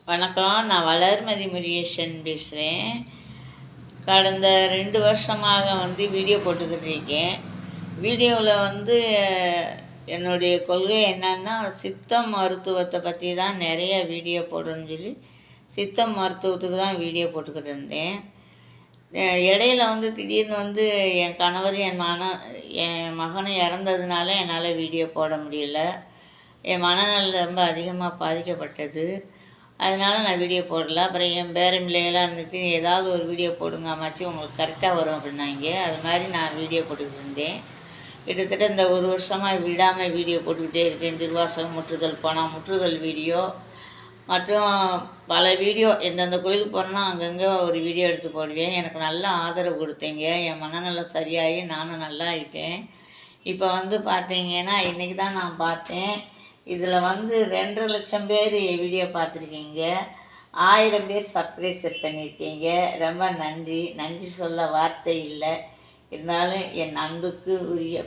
வணக்கம். நான் வளர்மதி முருகேசன் பேசுகிறேன். கடந்த 2 வருஷமாக வீடியோ போட்டுக்கிட்டு இருக்கேன். வீடியோவில் என்னுடைய கொள்கை என்னன்னா, சித்த மருத்துவத்தை பற்றி தான் நிறைய வீடியோ போடணும்னு சொல்லி சித்த மருத்துவத்துக்கு தான் வீடியோ போட்டுக்கிட்டு இருந்தேன். இடையில திடீர்னு என் கணவர் என் மகனும் இறந்ததுனால என்னால் வீடியோ போட முடியல. என் மனநலம் ரொம்ப அதிகமாக பாதிக்கப்பட்டது. அதனால் நான் வீடியோ போடல. அப்புறம் என் பேரன் பிள்ளைகளாக இருந்துட்டு ஏதாவது ஒரு வீடியோ போடுங்க அம்மாச்சி, உங்களுக்கு கரெக்டாக வரும் அப்படின்னாங்க. அது மாதிரி நான் வீடியோ போட்டுக்கிட்டு இருந்தேன். கிட்டத்தட்ட இந்த 1 வருஷமாக விடாமல் வீடியோ போட்டுக்கிட்டே இருக்கேன். திருவாசகம் முற்றுதல் போனால் முற்றுதல் வீடியோ மற்றும் பல வீடியோ எந்தெந்த கோயிலுக்கு போகிறேன்னா அங்கங்கே ஒரு வீடியோ எடுத்து போடுவேன். எனக்கு நல்ல ஆதரவு கொடுத்தீங்க. என் மனநலம் சரியாகி நானும் நல்லா ஆகிட்டேன். இப்போ பார்த்தீங்கன்னா இன்றைக்கி தான் நான் பார்த்தேன். இதில் 2.5 லட்சம் பேர் வீடியோ பார்த்துருக்கீங்க. 1000 பேர் சப்ஸ்கிரைப் பண்ணியிருக்கீங்க. ரொம்ப நன்றி. நன்றி சொல்ல வார்த்தை இல்லை. இருந்தாலும் என் அன்புக்கு உரிய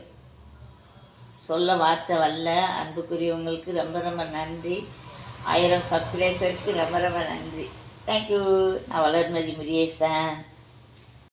சொல்ல வார்த்தை வரல. அன்புக்குரியவங்களுக்கு ரொம்ப ரொம்ப நன்றி. 1000 சப்ஸ்கிரைபருக்கு ரொம்ப ரொம்ப நன்றி. தேங்க்யூ. நான் வளர்மதி முருகேசன்.